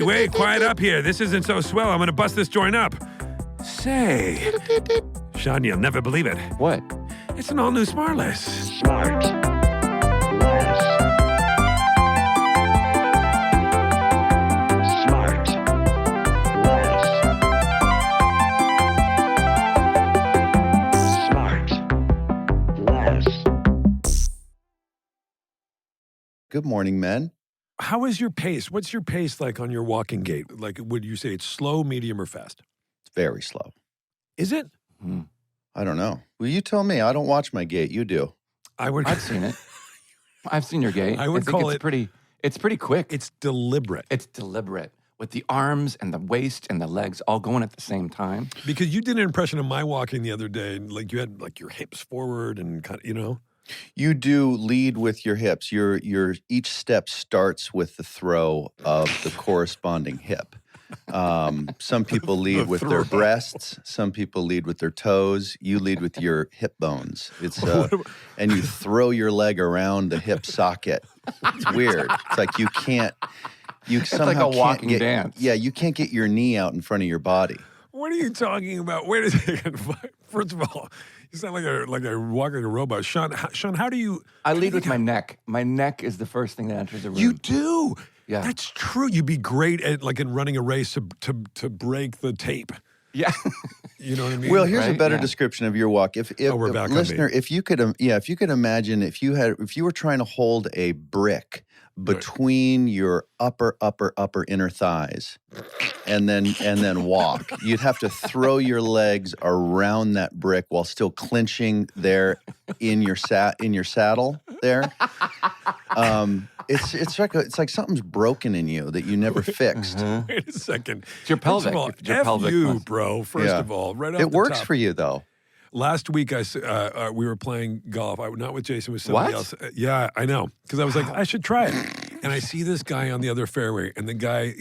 Wait, quiet up here. This isn't so swell. I'm going to bust this joint up. Say, Sean, you'll never believe it. What? It's an all-new SmartLess. SmartLess. Good morning, men. How is your pace? What's your pace like on your walking gait? Like, would you say it's slow, medium, or fast? It's very slow. Is it? I don't know. Well, you tell me. I don't watch my gait. You do. I've seen it. I've seen your gait. I would think call it's pretty quick. It's deliberate. It's deliberate with the arms and the waist and the legs all going at the same time. Because you did an impression of my walking the other day. Like you had like your hips forward and kind of, you know. You do lead with your hips. Your each step starts with the throw of the corresponding hip. Some people lead with their breasts. Some people lead with their toes. You lead with your hip bones. It's and you throw your leg around the hip socket. It's weird. It's like you can't. You somehow like a walking can't get, dance. Yeah, you can't get your knee out in front of your body. What are you talking about? Wait a second. First of all, you sound like a walking robot. Sean, how do you? I lead with my neck. My neck is the first thing that enters the room. You do. Yeah. That's true. You'd be great at like in running a race to break the tape. Yeah. You know what I mean? Well, here's a Right? better Yeah. description of your walk. If we're back on listener, me. if you could imagine if you were trying to hold a brick between your upper inner thighs and then walk, you'd have to throw your legs around that brick while still clinching there in your saddle there. It's like something's broken in you that you never fixed. Wait a second. It's your pelvic. First of all, It's your F pelvic you, muscle. bro. First of all, right off It the works top. for you though. Last week, we were playing golf. Not with Jason, with somebody What? else. Yeah, I know. Because I was like, I should try it. And I see this guy on the other fairway. And the guy,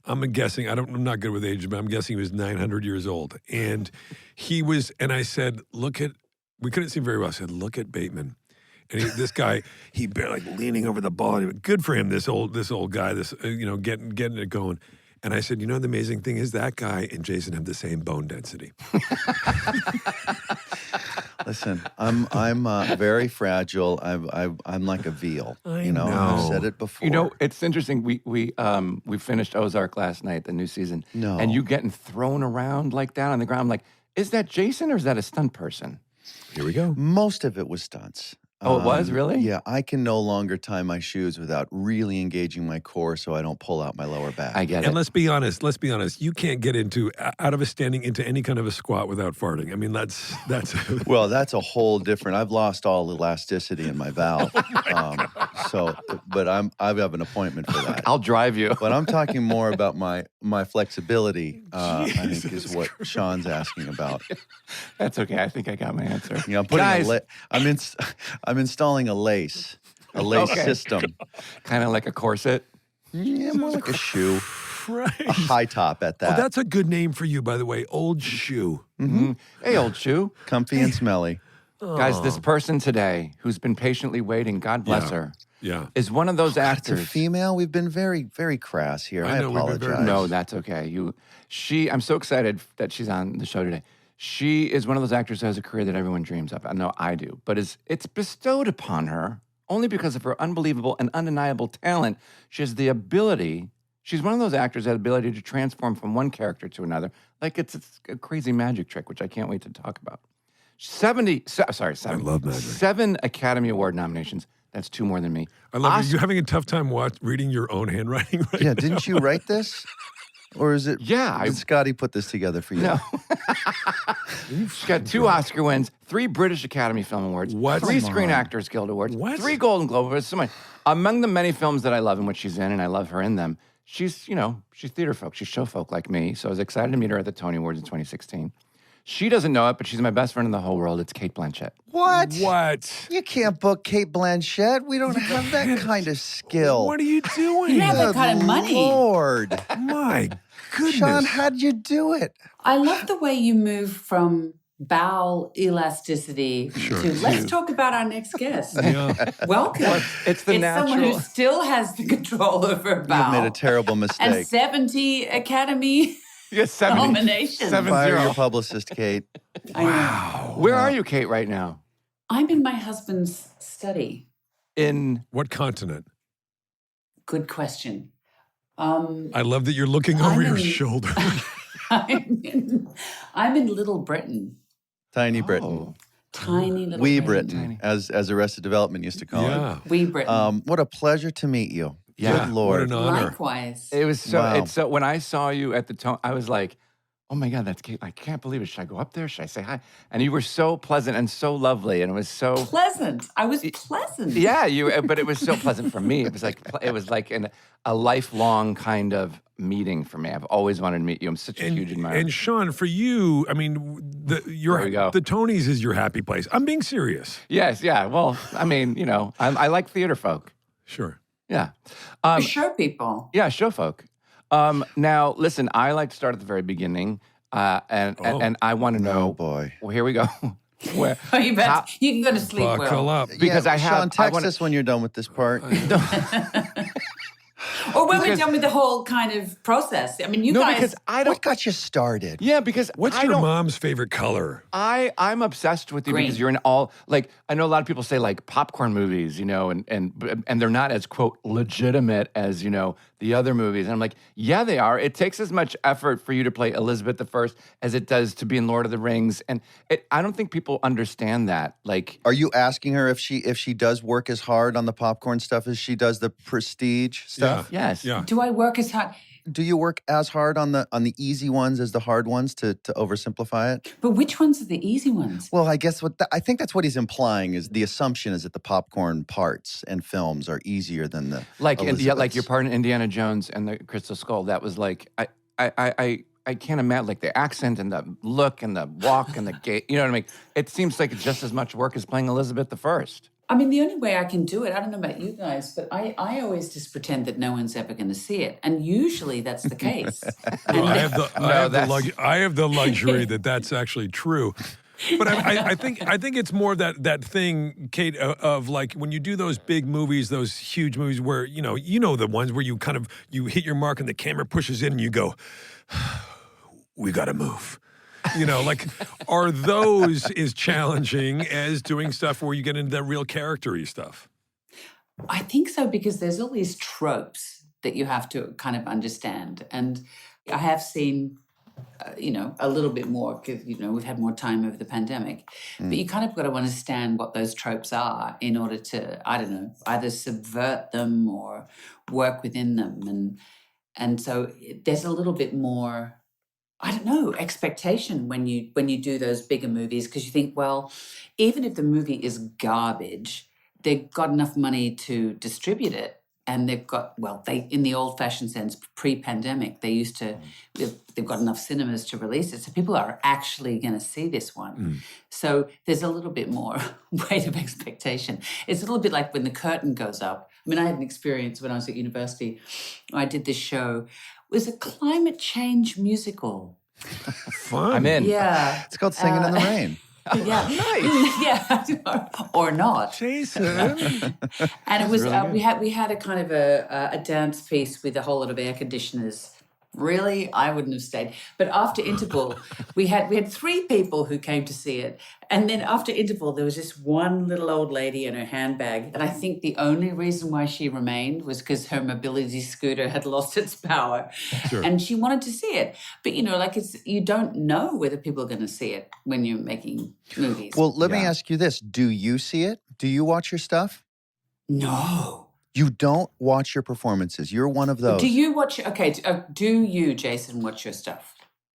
I'm guessing, I'm not good with age, but I'm guessing he was 900 years old. And and I said, we couldn't see him very well. I said, look at Bateman. And this guy, he barely like leaning over the ball. Good for him, this old guy, getting it going. And I said, the amazing thing is that guy and Jason have the same bone density. Listen, I'm very fragile. I'm like a veal. I know. I've know. said it before. It's interesting. We finished Ozark last night, the new season. No. And you getting thrown around like that on the ground. I'm like, is that Jason or is that a stunt person? Here we go. Most of it was stunts. Oh, it was? Really? Yeah, I can no longer tie my shoes without really engaging my core so I don't pull out my lower back. I get it. And let's be honest. You can't get out of a standing into any kind of a squat without farting. I mean, that's. Well, that's a whole different. I've lost all elasticity in my valve. But I have an appointment for that. I'll drive you. But I'm talking more about my flexibility. I think is Jesus what Christ. Sean's asking about. That's okay. I think I got my answer. You know, I'm putting Guys, I'm installing a lace Okay. system. kind of like a corset. Yeah, more like a shoe, Right. a high top at that. Oh, that's a good name for you, by the way. Old shoe. Hey, old shoe. Comfy and smelly. Guys, this person today who's been patiently waiting, God bless her, Yeah. is one of those It's a actors. female. We've been very, very crass here. I I know, we've been very- apologize. No, that's okay. I'm so excited that she's on the show today. She is one of those actors who has a career that everyone dreams of. I know I do. But it's bestowed upon her only because of her unbelievable and undeniable talent. She has the ability, she's one of those actors that has the ability to transform from one character to another. Like it's a crazy magic trick, which I can't wait to talk about. 7. I love magic. 7 Academy Award nominations. That's 2 more than me. I love you having a tough time reading your own handwriting right Yeah, now. didn't you write this? Or is it? Yeah, Did Scotty put this together for you? No. She's got 2 Oscar wins, 3 British Academy Film Awards, What? 3 Come Screen on. Actors Guild Awards, What? 3 Golden Globe Awards. So many. Among the many films that I love and which she's in, and I love her in them, she's theater folk. She's show folk like me. So I was excited to meet her at the Tony Awards in 2016. She doesn't know it, but she's my best friend in the whole world. It's Cate Blanchett. What? What? You can't book Cate Blanchett. We don't have that kind of skill. What are you doing? You have that kind of money. Lord. My goodness. Sean, how'd you do it? I love the way you move from bowel elasticity to let's talk about our next guest. Yeah. Welcome. It's the natural. Someone who still has the control over a bowel. You've made a terrible and mistake. 70 Academy Yes, 70. nominations. 7-0. Fire your publicist, Kate. Wow. Where are you, Kate, right now? I'm in my husband's study. In What continent? Good question. I love that you're looking over your shoulder. I'm in Little Britain. Tiny Britain. Tiny little Wee Britain. Britain, as Arrested Development used to call Yeah. Wee Britain. it. What a pleasure to meet you. Yeah. Good Lord. What an honor. Likewise. It was so. Wow. It's so. When I saw you at the tone, I was like, "Oh my God, that's Kate! I can't believe it. Should I go up there? Should I say hi?" And you were so pleasant and so lovely, and it was so Pleasant. I was pleasant. Yeah, you. But it was so pleasant for me. It was like a lifelong kind of meeting for me. I've always wanted to meet you. I'm such a huge admirer. And Sean, for you, I mean, There we go. the Tonys is your happy place. I'm being serious. Yes, yeah. Well, I mean, I like theater folk. Sure. Yeah. For show people. Yeah, show folk. Now, listen, I like to start at the very beginning, and I want to know. Oh, boy. Well, here we go. Where? Oh, you can go to sleep Buckle well. up. Because I have. Sean, I text wanna- us when you're done with this part. Or when we're done with the whole kind of process. I mean, you No, guys. because I don't. What got you started? Yeah, because What's I your don't. mom's favorite color? I'm obsessed with you Green. because you're in all like I know a lot of people say like popcorn movies, and they're not as quote legitimate as the other movies. And I'm like, yeah, they are. It takes as much effort for you to play Elizabeth I as it does to be in Lord of the Rings, and I don't think people understand that. Like, Are you asking her if she does work as hard on the popcorn stuff as she does the prestige stuff? yes, Yeah. Do I work as hard? Do you work as hard on the easy ones as the hard ones to oversimplify it? But which ones are the easy ones? Well, I guess I think that's what he's implying is the assumption is that the popcorn parts and films are easier than the like like your Elizabeths. part in Indiana Jones and the Crystal Skull. That was like I can't imagine like the accent and the look and the walk and the gait. You know what I mean? It seems like it's just as much work as playing Elizabeth I. I mean, the only way I can do it, I don't know about you guys, but I always just pretend that no one's ever going to see it. And usually that's the case. No, I have that's- the luxury that that's actually true. But I think it's more that thing, Kate, of like when you do those big movies, those huge movies where you know the ones where you hit your mark and the camera pushes in and you go, we got to move. Like, are those as challenging as doing stuff where you get into that real character-y stuff? I think so, because there's all these tropes that you have to kind of understand. And I have seen, a little bit more because, we've had more time over the pandemic. But you kind of got to understand what those tropes are in order to, I don't know, either subvert them or work within them. And so there's a little bit more, I don't know, expectation when you do those bigger movies, because you think, well, even if the movie is garbage, they've got enough money to distribute it, and they've got, in the old-fashioned sense, pre-pandemic, they've got enough cinemas to release it, so people are actually going to see this one. So there's a little bit more weight of expectation. It's a little bit like when the curtain goes up. I mean, I had an experience when I was at university. I did this show. It was a climate change musical. Fun. I'm in. Yeah. It's called Singing in the Rain. Yeah. Nice. Yeah. or not. Jason. And it was we had a kind of a dance piece with a whole lot of air conditioners. Really, I wouldn't have stayed. But after interval, we had 3 people who came to see it, and then after interval, there was just one little old lady in her handbag, and I think the only reason why she remained was because her mobility scooter had lost its power, and she wanted to see it. But you don't know whether people are going to see it when you're making movies. Well, let me ask you this. Do you see it? Do you watch your stuff? No. You don't watch your performances. You're one of those. Do you watch? Okay. Do you, Jason, watch your stuff?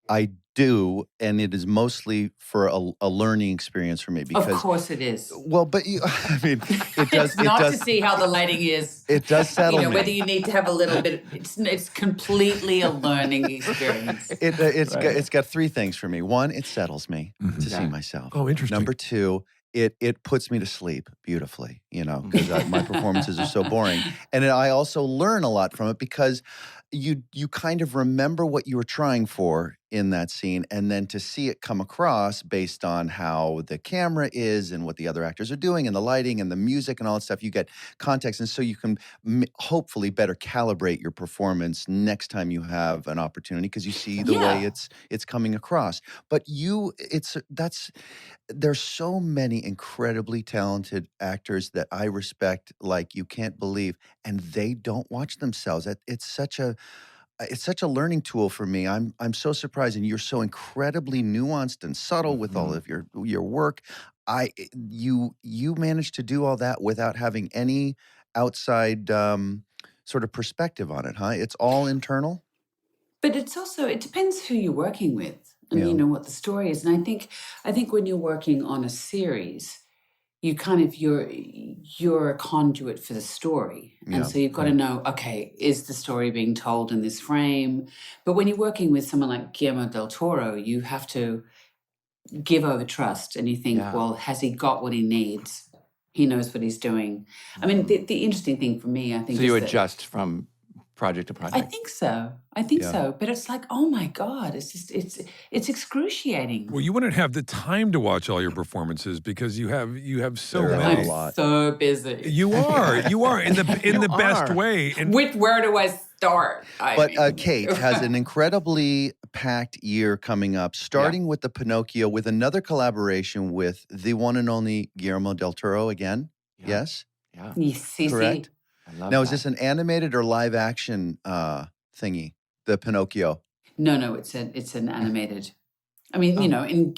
I do, and it is mostly for a learning experience for me. Because, Of course it is. Well, but I mean, it does. It's not it does, to see how the lighting is. It does settle me. Whether you need to have a little bit. It's completely a learning experience. It's got 3 things for me. 1, it settles me to see myself. Oh, interesting. Number 2, it puts me to sleep beautifully. because my performances are so boring. And I also learn a lot from it because you kind of remember what you were trying for in that scene, and then to see it come across based on how the camera is and what the other actors are doing and the lighting and the music and all that stuff, you get context, and so you can hopefully better calibrate your performance next time you have an opportunity because you see the way it's coming across. But there's so many incredibly talented actors that I respect like you can't believe, and they don't watch themselves. It's such a learning tool for me. I'm so surprised, and you're so incredibly nuanced and subtle with all of your work. You managed to do all that without having any outside sort of perspective on it, huh? It's all internal. But it depends who you're working with and what the story is. And I think when you're working on a series, you kind of you're a conduit for the story. And so you've got to know, okay, is the story being told in this frame? But when you're working with someone like Guillermo del Toro, you have to give over trust, and you think, well, has he got what he needs? He knows what he's doing. I mean, the interesting thing for me, I think, so you adjust from project to project. I think so. But it's like, oh my God, it's excruciating. Well, you wouldn't have the time to watch all your performances because you have so There are many. a lot. So busy. You are in the best way. And With where do I start? Cate has an incredibly packed year coming up, starting with the Pinocchio, with another collaboration with the one and only Guillermo del Toro again. Yeah. Yes? Yeah. Yes, Correct? I love Now, that. is this an animated or live action thingy, the Pinocchio? No, it's an animated. I mean,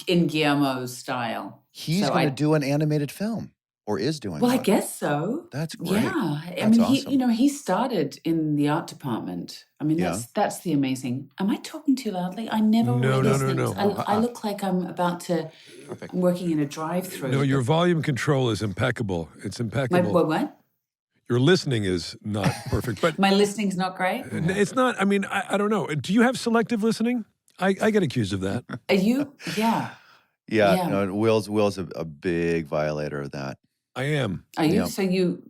in Guillermo's style. He's So going to do an animated film, or is doing Well, one. I guess so. That's great. Yeah, That's awesome. he started in the art department. I mean, that's the amazing. Am I talking too loudly? I never No, read these no. things. I look like I'm about to. Perfect. I'm working in a drive-through. No, your volume control is impeccable. It's My impeccable. what? Your listening is not perfect, but My listening's not great. it's not. I mean, I don't know. Do you have selective listening? I get accused of that. Are you? Yeah. Yeah, Yeah. no, Will's a big violator of that. I am. Are you? Yeah. So you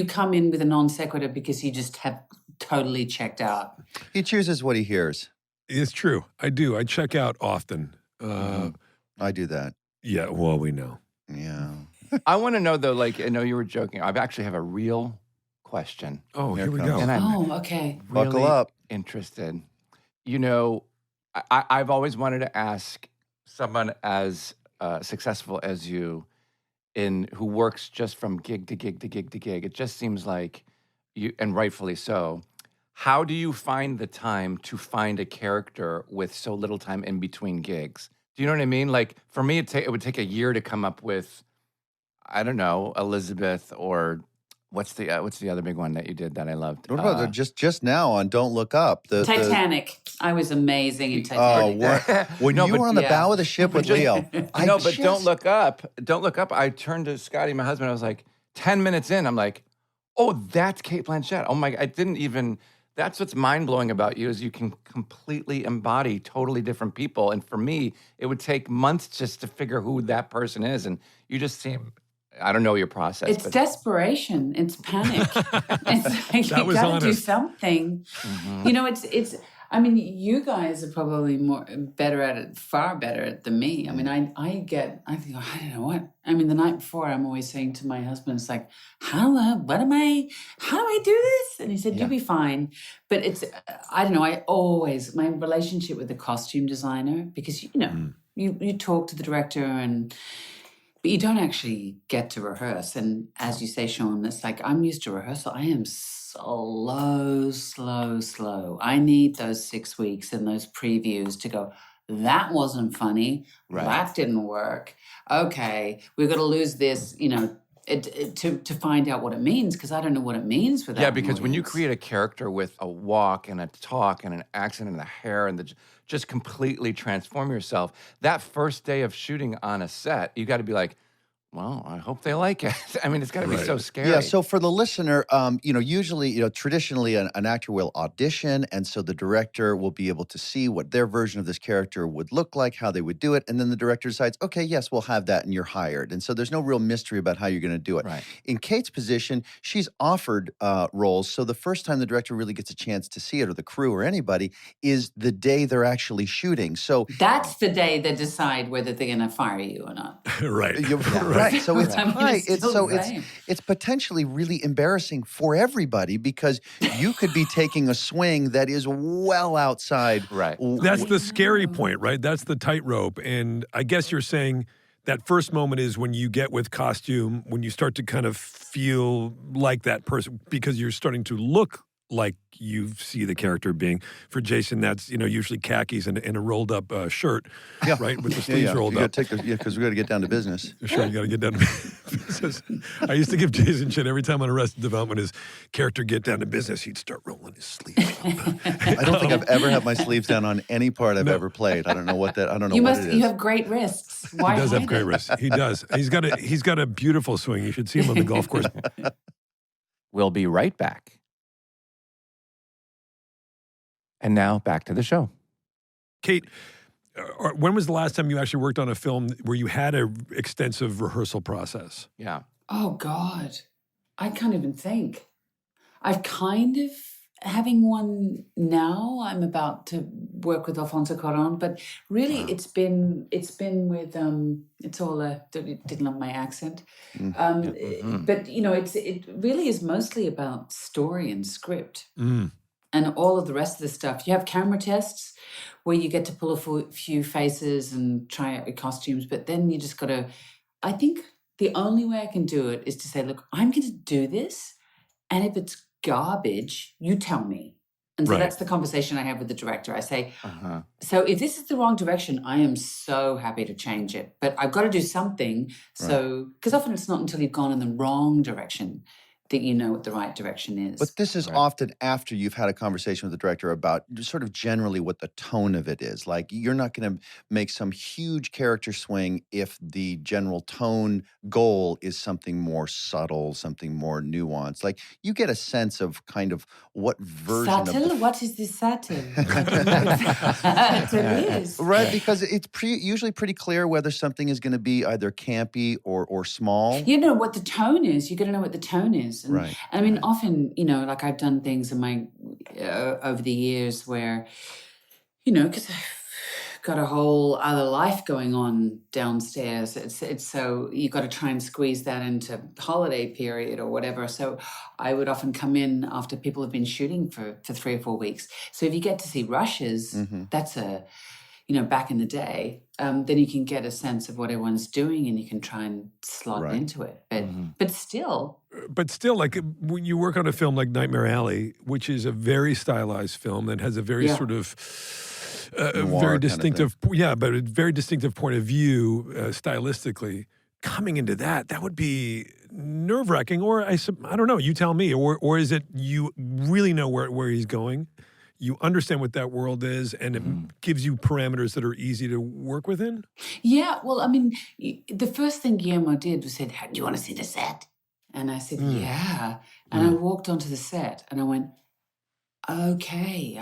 come in with a non sequitur because you just have totally checked out. He chooses what he hears. It's true. I do. I check out often. I do that. Yeah. Well, we know. Yeah. I want to know, though, like, I know you were joking. I actually have a real question. Oh, here we comes. go. And I'm Oh, okay. Buckle really up. interested. I've always wanted to ask someone as successful as you who works just from gig to gig to gig to gig. It just seems like you, and rightfully so. How do you find the time to find a character with so little time in between gigs? Do you know what I mean? Like, for me, it would take a year to come up with, I don't know, Elizabeth, or what's the other big one that you did that I loved? What about just now on Don't Look Up? Titanic. I was amazing in Oh, Titanic. when No, you but- were on the yeah. bow of the ship with Leo. No, but Don't Look Up. Don't Look Up. I turned to Scotty, my husband. I was like, 10 minutes in, I'm like, oh, that's Cate Blanchett. Oh my! I didn't even. That's what's mind blowing about you is you can completely embody totally different people. And for me, it would take months just to figure who that person is. And you just seem. I don't know your process. It's but desperation. It's panic. It's like That you was got to do honest. something. It's. I mean, you guys are probably far better at it than me. I mean, I think, I don't know what. I mean, the night before, I'm always saying to my husband, it's like, how do I do this? And he said, you'll be fine. But it's, I don't know, my relationship with the costume designer, because, you talk to the director but you don't actually get to rehearse. And as you say, Sean, it's like, I'm used to rehearsal. I am slow. I need those 6 weeks and those previews to go, that wasn't funny. Right. That didn't work. Okay, we're going to lose this, to find out what it means, because I don't know what it means without yeah, because when you audience. create a character with a walk and a talk and an accent and the hair and just completely transform yourself, that first day of shooting on a set, you got to be like, Well, I hope they like it. I mean, it's got to be so scary. Yeah. So for the listener, usually, traditionally an actor will audition. And so the director will be able to see what their version of this character would look like, how they would do it. And then the director decides, okay, yes, we'll have that and you're hired. And so there's no real mystery about how you're going to do it. Right. In Cate's position, she's offered roles. So the first time the director really gets a chance to see it, or the crew or anybody, is the day they're actually shooting. So that's the day they decide whether they're going to fire you or not. Right. Right. So it's I mean, it's potentially really embarrassing for everybody because you could be taking a swing that is well outside. Right. That's the scary point, right? That's the tightrope. And I guess you're saying that first moment is when you get with costume, when you start to kind of feel like that person because you're starting to look like you see the character being. For Jason, that's usually khakis and a rolled up shirt, right, with the sleeves rolled up. Because we got to get down to business. Sure, you got to get down to business. I used to give Jason shit every time on Arrested Development. His character get down to business, he'd start rolling his sleeves up. I don't think I've ever had my sleeves down on any part I've ever played. I don't know what it is. You have great wrists. Why He does have great wrists. He does. He's got a beautiful swing. You should see him on the golf course. We'll be right back. And now back to the show. Cate, when was the last time you actually worked on a film where you had an extensive rehearsal process? Yeah. Oh, God. I can't even think. I've kind of having one now. I'm about to work with Alfonso Cuarón, but really it's been with it's all didn't love my accent. But it really is mostly about story and script. And all of the rest of the stuff. You have camera tests where you get to pull a few faces and try out your costumes, but then you just got to, I think the only way I can do it is to say, look, I'm going to do this, and if it's garbage, you tell me. And so that's the conversation I have with the director. I say, so if this is the wrong direction, I am so happy to change it, but I've got to do something. So, because often it's not until you've gone in the wrong direction that you know what the right direction is. But this is often after you've had a conversation with the director about sort of generally what the tone of it is. Like, you're not going to make some huge character swing if the general tone goal is something more subtle, something more nuanced. Like, you get a sense of kind of what version subtle? of... What is this subtle? It is. Right, because it's usually pretty clear whether something is going to be either campy or small. You know what the tone is. You got to know what the tone is. And, right. I mean, often, like I've done things in my over the years where, because I've got a whole other life going on downstairs. It's so you got to try and squeeze that into holiday period or whatever. So I would often come in after people have been shooting for 3 or 4 weeks. So if you get to see rushes, that's back in the day, then you can get a sense of what everyone's doing and you can try and slot into it. But still, like when you work on a film like Nightmare Alley, which is a very stylized film that has a very sort of very distinctive, but a very distinctive point of view stylistically. Coming into that would be nerve-wracking, or I don't know. You tell me, or is it you really know where he's going? You understand what that world is, and it gives you parameters that are easy to work within? Yeah, well, I mean, the first thing Guillermo did was said, do you want to see the set? And I said, yeah. And I walked onto the set, and I went, okay,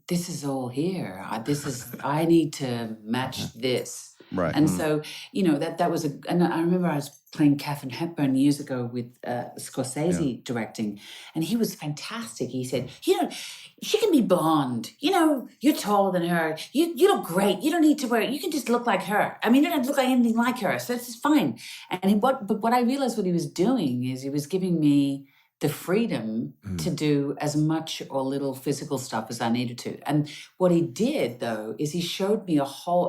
this is all here. I need to match this. Right. And so, that was and I remember I was playing Katharine Hepburn years ago with Scorsese directing, and he was fantastic. He said, she can be blonde. You're taller than her. You look great. You don't need to you can just look like her. I mean, you don't look like anything like her, so this is fine. And but what I realized what he was doing is he was giving me the freedom to do as much or little physical stuff as I needed to. And what he did, though, is he showed me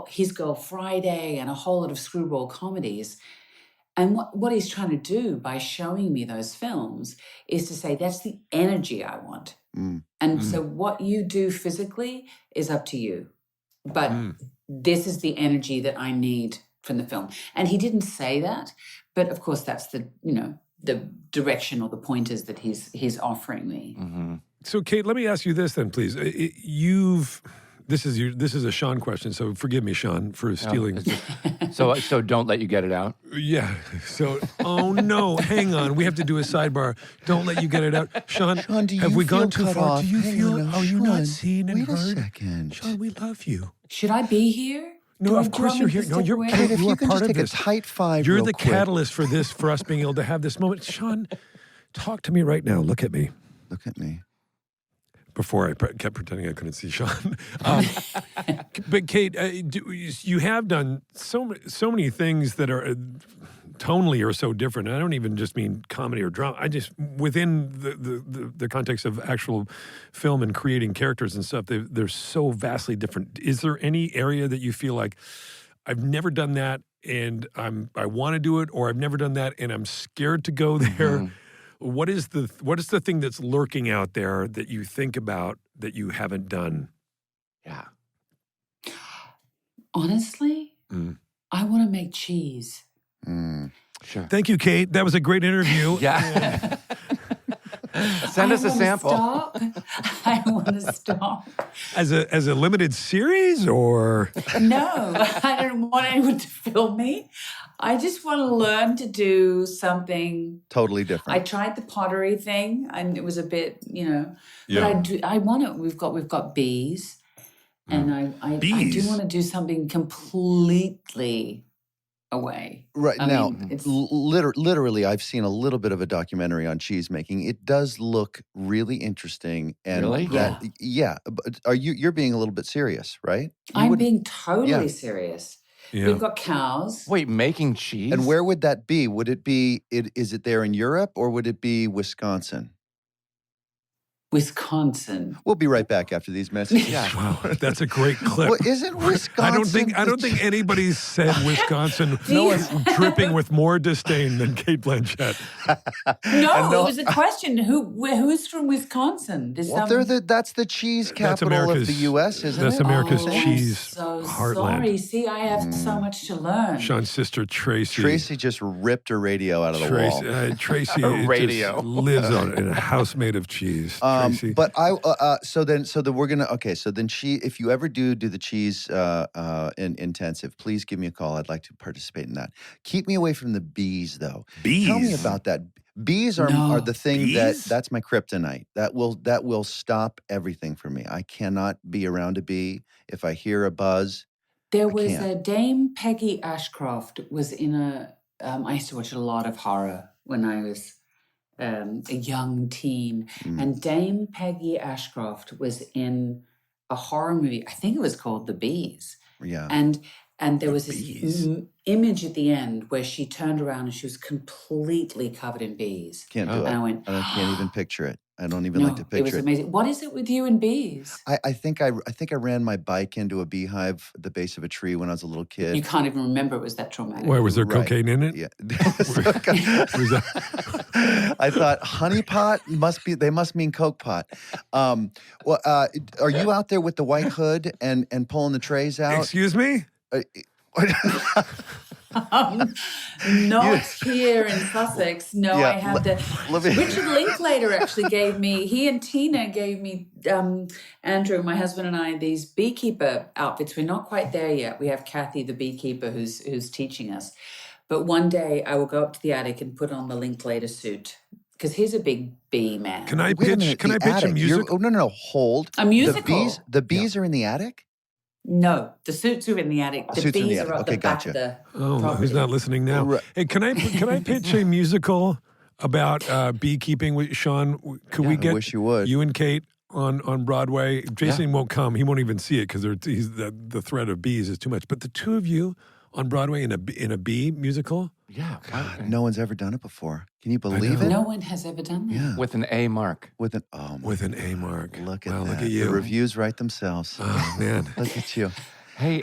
His Girl Friday and a whole lot of screwball comedies. And what he's trying to do by showing me those films is to say, that's the energy I want. And so what you do physically is up to you. But this is the energy that I need from the film. And he didn't say that, but of course that's the direction or the pointers that he's offering me. So, Cate, let me ask you this then, please. You've This is a Sean question, so forgive me, Sean, for stealing. So don't let you get it out. Yeah. So, oh no, hang on. We have to do a sidebar. Don't let you get it out. Sean, Sean, do you have we feel gone too cut far? off? Do you Hang feel, on, are you not Sean, seen and wait a heard? second. Sean, we love you. Should I be here? No, Do of you course want you're me to here. No, stick you're around? Kate, If you you are can part just of take this. a tight 5 You're real the quick. catalyst for this, for us being able to have this moment. Sean, talk to me right now. Look at me. Look at me. Before I kept pretending I couldn't see Sean. But Kate, you have done so many things that are tonally are so different. I don't even just mean comedy or drama. I just within the context of actual film and creating characters and stuff, they're so vastly different. Is there any area that you feel like I've never done that and I want to do it, or I've never done that and I'm scared to go there? Mm-hmm. What is the thing that's lurking out there that you think about that you haven't done? Yeah. Honestly, I want to make cheese. Sure. Thank you, Kate. That was a great interview. Yeah. Send us a sample. I want to stop. As a limited series, or No, I don't want anyone to film me. I just want to learn to do something Totally different. I tried the pottery thing, and it was a bit, Yeah. But I want to. We've got bees, and I do want to do something completely away. Right I now, mean, it's literally, I've seen a little bit of a documentary on cheese making. It does look really interesting, and Really? yeah. But you're being a little bit serious, right? I'm being totally serious. Yeah. We've got cows. Wait, making cheese? And where would that be? Would it be? Is it there in Europe, or would it be Wisconsin? Wisconsin. We'll be right back after these messages. Yeah. Wow, that's a great clip. Well, isn't Wisconsin? I don't think anybody's said Wisconsin dripping with more disdain than Cate Blanchett. No, it was a question. Who's from Wisconsin? That's the cheese capital of the U.S., isn't it? That's America's cheese so heartland. Sorry. See, I have so much to learn. Sean's sister Tracy. Tracy just ripped her radio out of the wall. Tracy radio. just lives in a house made of cheese. Tracy. But so then we're gonna so then if you ever do the cheese intensive, please give me a call. I'd like to participate in that. Keep me away from the bees though. Bees. Tell me about that. Bees are the thing that's my kryptonite. That will stop everything for me. I cannot be around a bee. If I hear a buzz, There was a Dame Peggy Ashcroft was in I used to watch a lot of horror when I was a young teen. And Dame Peggy Ashcroft was in a horror movie. I think it was called The Bees. Yeah. And there was this image at the end where she turned around and she was completely covered in bees. Can't do it. And I went, I can't even picture it. I don't even like to picture it was amazing. What is it with you and bees? I think I ran my bike into a beehive at the base of a tree when I was a little kid. You can't even remember it was that traumatic. Why, was there Right. cocaine in it? Yeah. I thought honey pot they must mean Coke pot. Are you out there with the white hood and pulling the trays out? Excuse me? Not here in Sussex. No, Yeah, I have Richard Linklater actually he and Tina gave me, Andrew, my husband and I, these beekeeper outfits. We're not quite there yet. We have Kathy, the beekeeper, who's teaching us. But one day I will go up to the attic and put on the Linklater suit because he's a big bee man. Can I Wait a minute, pitch the a attic. music? No, hold. A musical. The bees are in the attic? No, the suits are in the attic. The suits are in the bees attic. are up Okay, the back gotcha. of the Oh, property. who's not listening now? Right. Hey, can I pitch a musical about beekeeping with Sean? Could we get I wish you would. you and Kate on Broadway? Jason won't come. He won't even see it because the threat of bees is too much. But the two of you on Broadway in a bee musical? Yeah. God, no one's ever done it before. Can you believe it? No one has ever done that. Yeah. With an A mark. With an A mark. Look at Wow, that. look at you. The reviews write themselves. Oh man. Look at you. Hey,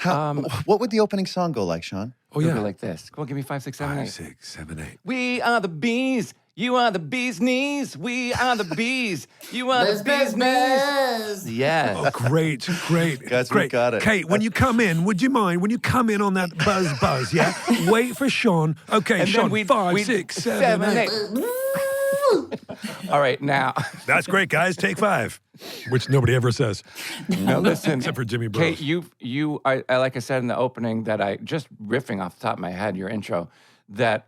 What would the opening song go like, Sean? Oh it'll yeah. go like this. Come on, give me 5, 6, 7, 8. 5, 6, 7, 8. We are the bees. You are the bee's knees. We are the bees. You are the bee's knees. Yes. Oh, great. Guys, we great. got it. Kate, when you come in, would you mind when you come in on that buzz, yeah? Wait for Sean. Okay, And Sean, then 5, 6, 7, 8. All right, now. That's great, guys. Take 5. which nobody ever says, No, listen. except for Jimmy Kate, Burrows. I like I said in the opening that I just riffing off the top of my head, your intro, that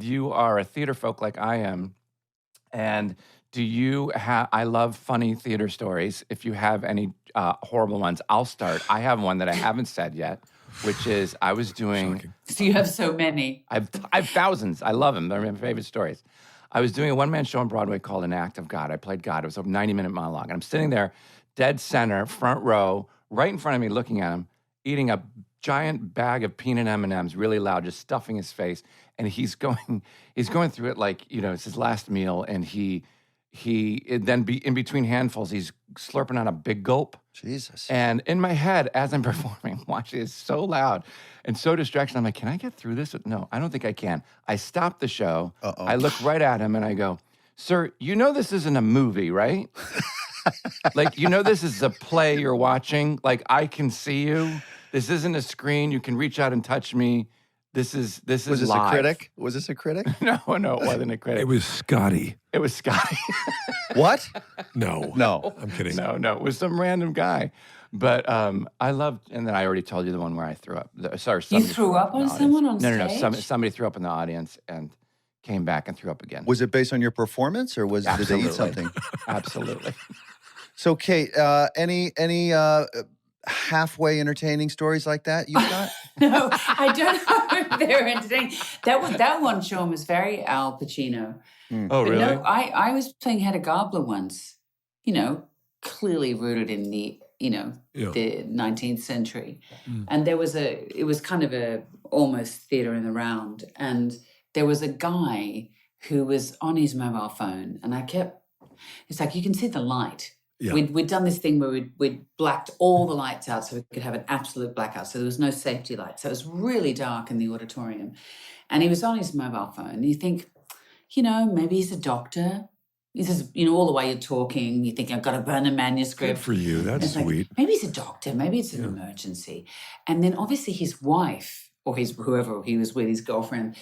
you are a theater folk like I am. And do you have, I love funny theater stories. If you have any horrible ones, I'll start. I have one that I haven't said yet, which is I was doing. Shocking. So you have so many. I've thousands. I love them. They're my favorite stories. I was doing a one-man show on Broadway called An Act of God. I played God. It was a 90-minute monologue. And I'm sitting there, dead center, front row, right in front of me, looking at him, eating a giant bag of peanut M&Ms really loud, just stuffing his face. And he's going through it like, it's his last meal. And in between handfuls, he's slurping on a big gulp. Jesus. And in my head, as I'm performing, watching it, it's so loud and so distraction. I'm like, can I get through this? No, I don't think I can. I stop the show. Uh-oh. I look right at him and I go, sir, this isn't a movie, right? Like, this is a play you're watching. Like, I can see you. This isn't a screen. You can reach out and touch me. This is Was this live. a critic? Was this a critic? No, it wasn't a critic. It was Scotty. It was Scotty. What? No. No. I'm kidding. No, it was some random guy. But I loved, and then I already told you the one where I threw up. You somebody threw up in on the someone on audience. stage? No. Somebody threw up in the audience and came back and threw up again. Was it based on your performance, or did they eat something? Absolutely. So, Kate, any halfway entertaining stories like that you've got? No, I don't know if they're entertaining. That one, Sean, was very Al Pacino. Oh, But really? no, I was playing Hedda Gabler once, clearly rooted in the, the 19th century. And it was kind of a almost theater in the round. And there was a guy who was on his mobile phone and it's like, you can see the light. Yeah. We'd done this thing where we'd blacked all the lights out so we could have an absolute blackout. So there was no safety light. So it was really dark in the auditorium. And he was on his mobile phone. And you think, maybe he's a doctor. He says, all the way you're talking, you think, I've got to burn a manuscript. Good for you. That's It's like, sweet. maybe he's a doctor. Maybe it's an emergency. And then obviously his wife or whoever he was with, his girlfriend,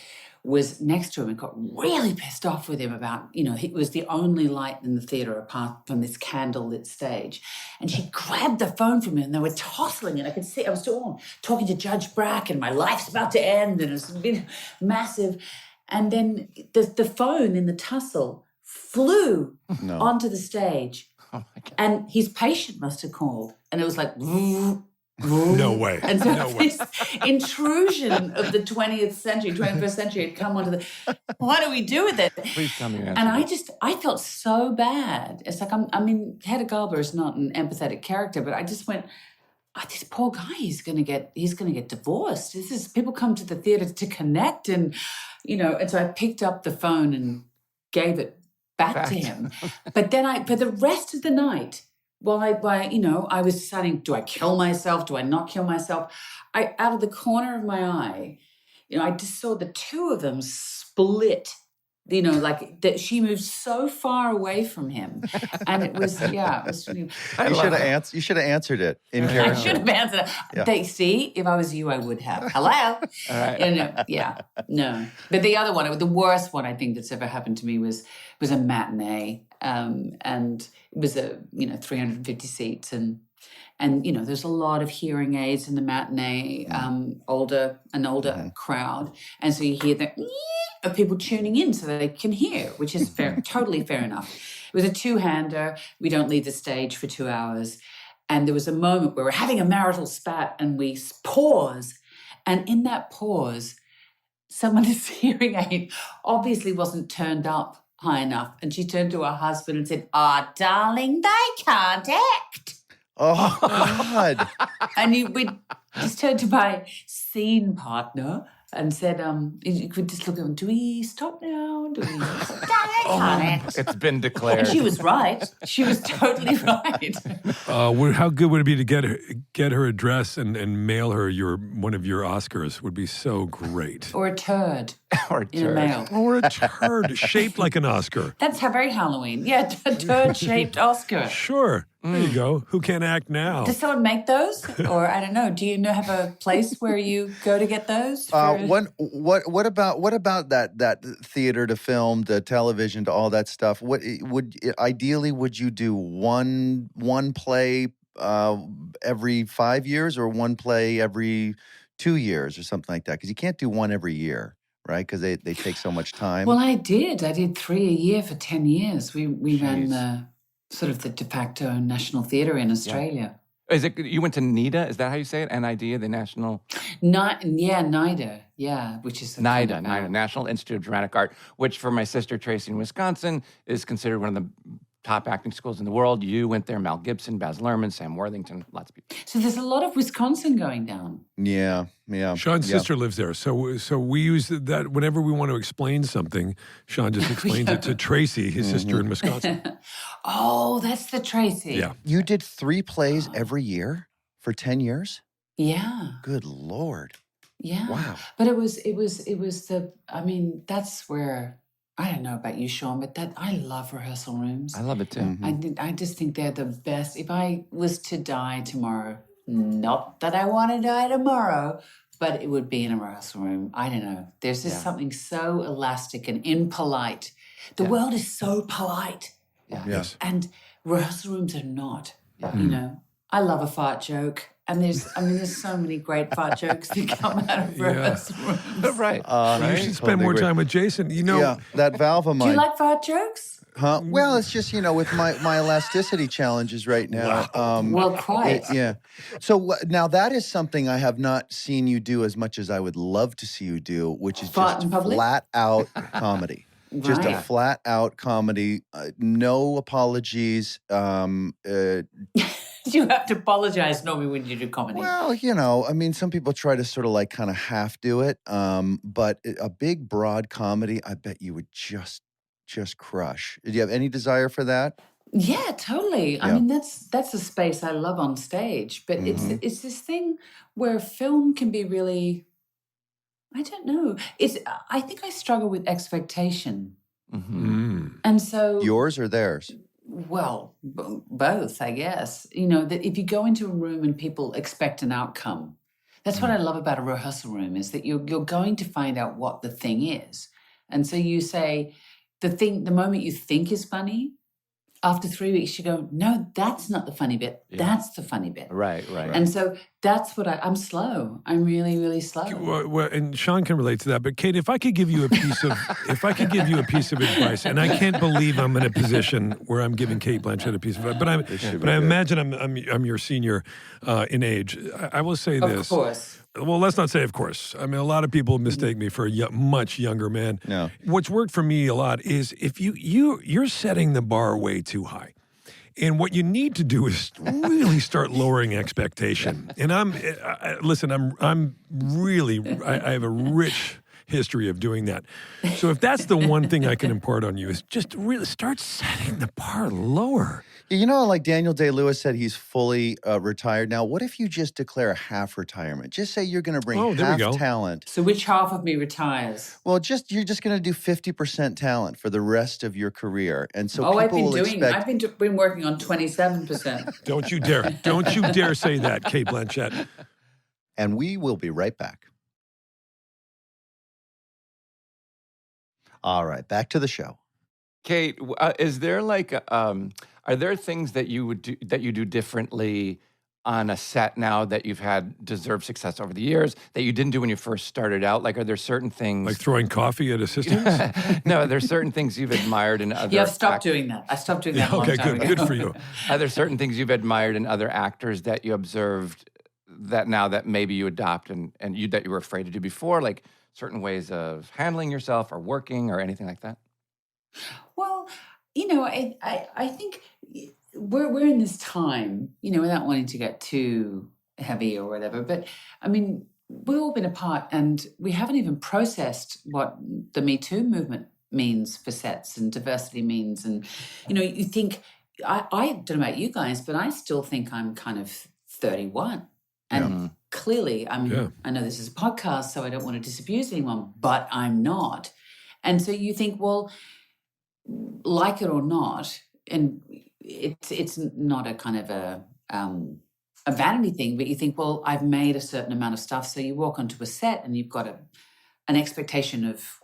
was next to him and got really pissed off with him about, it was the only light in the theater apart from this candlelit stage. And she grabbed the phone from him and they were tossing it. I could see, I was still talking to Judge Brack and my life's about to end and it's been massive. And then the phone in the tussle flew onto the stage. Oh, my God. And his patient must have called. And it was like, No way. and so No way. this intrusion of the 21st century had come onto what do we do with it? Please tell me your answer. And I felt so bad. It's like, Hedda Gabler is not an empathetic character, but I just went, this poor guy, he's going to get divorced. People come to the theater to connect and so I picked up the phone and gave it back to him. But then for the rest of the night, while I was deciding, do I kill myself? Do I not kill myself? Out of the corner of my eye, I just saw the two of them split. Like that, she moved so far away from him, and it was really. You should have answered it in I character. should have answered it. See, if I was you, I would have. Hello. All right. No. But the other one, the worst one I think that's ever happened to me was a matinee, and it was 350 seats, and there's a lot of hearing aids in the matinee, older crowd, and so you hear the of people tuning in so they can hear, which is totally fair enough. It was a two-hander. We don't leave the stage for 2 hours. And there was a moment where we're having a marital spat and we pause. And in that pause, someone's hearing aid obviously wasn't turned up high enough. And she turned to her husband and said, darling, they can't act. Oh, God. And we just turned to my scene partner and said, you could just look at him, do we stop now? Do we stop? It's been declared. And she was right. She was totally right. How good would it be to get her address and mail her one of your Oscars? Would be so great. Or a turd Or in a mail. Or a turd shaped like an Oscar. That's very Halloween. Yeah, a turd-shaped Oscar. Sure. There you go. Who can act now? Does someone make those? Or I don't know. Do you have a place where you go to get those? What about that theater to film, the television to all that stuff? What would you do one play every 5 years or one play every 2 years or something like that? Because you can't do one every year, right? Because they take so much time. Well, I did 3 a year for 10 years. We ran the sort of the de facto National Theatre in Australia. Is it you went to NIDA? Is that how you say it? NIDA, the National NIDA, which is NIDA, National Institute of Dramatic Art, which for my sister Tracy in Wisconsin is considered one of the top acting schools in the world. You went there, Mel Gibson, Baz Luhrmann, Sam Worthington, lots of people. So there's a lot of Wisconsin going down. Yeah. Sean's sister lives there. So we use that whenever we want to explain something, Sean just explains it to Tracy, his sister in Wisconsin. Oh, that's the Tracy. Yeah. You did 3 plays every year for 10 years? Yeah. Good Lord. Yeah. Wow. But it was that's where, I don't know about you, Sean, but I love rehearsal rooms. I love it too. Mm-hmm. I just think they're the best. If I was to die tomorrow, not that I want to die tomorrow, but it would be in a rehearsal room. I don't know. There's just something so elastic and impolite. The world is so polite. Yeah. Yes. And rehearsal rooms are not. I love a fart joke. And there's so many great fart jokes that come out of rehearsal rooms. Right. You should spend more time with Jason. That valve of mine. Do you like fart jokes? Huh? Well, it's just, with my elasticity challenges right now. Well, quite. So now that is something I have not seen you do as much as I would love to see you do, which is Fart just in public? flat out comedy. Just a Right. flat out comedy, no apologies. You have to apologize normally when you do comedy. Well, some people try to sort of like kind of half do it. But a big, broad comedy, I bet you would just crush. Do you have any desire for that? Yeah, totally. I Yeah. mean, that's a space I love on stage. But it's this thing where film can be really, I don't know. I think I struggle with expectation. And so Yours or theirs? Well, both, I guess. That if you go into a room and people expect an outcome, that's what I love about a rehearsal room, is that you're going to find out what the thing is. And so you say, the moment you think is funny, after 3 weeks you go, no, that's not the funny bit. Yeah. That's the funny bit. Right. And so that's what I'm slow. I'm really, really slow. Well, and Sean can relate to that. But Kate, if I could give you a piece of advice, and I can't believe I'm in a position where I'm giving Cate Blanchett a piece of advice, but I imagine I'm your senior in age. I will say this. Of course. Well, let's not say of course. I mean, a lot of people mistake me for a much younger man. No. What's worked for me a lot is if you're setting the bar way too high. And what you need to do is really start lowering expectation. And I have a rich history of doing that. So if that's the one thing I can impart on you is just really start setting the bar lower. Like Daniel Day-Lewis said, he's fully retired now. What if you just declare a half retirement? Just say you're going to bring half talent. So which half of me retires? Well, you're just going to do 50% talent for the rest of your career, and so people will expect. I've been working on 27%. Don't you dare say that, Cate Blanchett. And we will be right back. All right, back to the show. Kate, is there are there things that you would do that you do differently on a set now that you've had deserved success over the years that you didn't do when you first started out? Like, are there certain things like throwing coffee at assistants? No, there's certain things you've admired in other. Yeah, I've stopped doing that. I stopped doing that. A long time ago. Good for you. Are there certain things you've admired in other actors that you observed that now that maybe you adopt and that you were afraid to do before, like certain ways of handling yourself or working or anything like that? Well, I think we're in this time, without wanting to get too heavy or whatever, but I mean, we've all been apart and we haven't even processed what the Me Too movement means for sets and diversity means. And, you think, I don't know about you guys, but I still think I'm kind of 31. And clearly, I know this is a podcast, so I don't want to disabuse anyone, but I'm not. And so you think, well, like it or not, and it's not a kind of a vanity thing, but you think, well, I've made a certain amount of stuff. So you walk onto a set and you've got an expectation of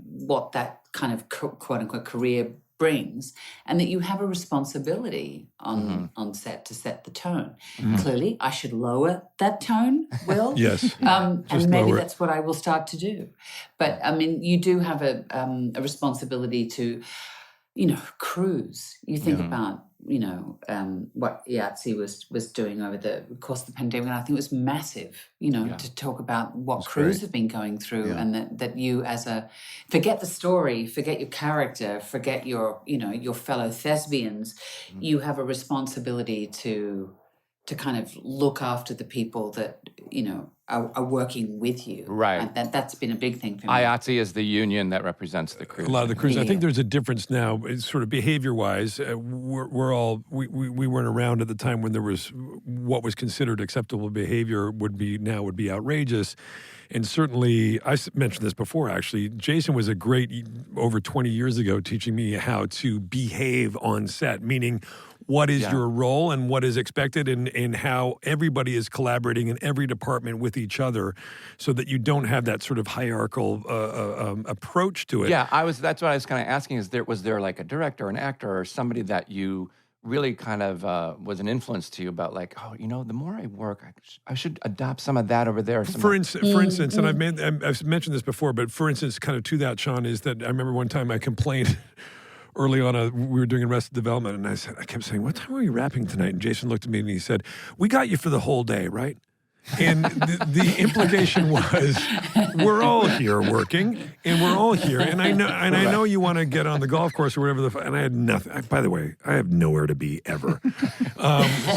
what that kind of quote unquote career brings, and that you have a responsibility on set to set the tone. Clearly, I should lower that tone, Will. Yes. And Just maybe lower it. that's what I will start to do. But I mean, you do have a responsibility to, cruise. You think about, what IATSE was doing over the course of the pandemic. And I think it was massive, to talk about what crews have been going through, and that you forget the story, forget your character, forget your fellow thespians. You have a responsibility to kind of look after the people that, are working with you. Right. And that's been a big thing for me. IATSE is the union that represents the crew. A lot of the crews. I Yeah. think there's a difference now, it's sort of behavior-wise. We weren't around at the time when there was what was considered acceptable behavior would be outrageous. And certainly, I mentioned this before, actually, Jason was a great, over 20 years ago, teaching me how to behave on set, meaning what is your role and what is expected, and how everybody is collaborating in every department with each other, so that you don't have that sort of hierarchical approach to it. Yeah, that's what I was kind of asking, was there like a director, an actor, or somebody that you really kind of was an influence to you about, like, the more I work, I should adopt some of that over there. For instance, and I've mentioned this before, but for instance, kind of to that, Sean, is that I remember one time I complained early on, we were doing Arrested Development, and I kept saying, "What time are we wrapping tonight?" And Jason looked at me and he said, "We got you for the whole day, right?" And the implication was, we're all here working, and we're all here. And I know you want to get on the golf course or whatever. And I had nothing. By the way, I have nowhere to be ever.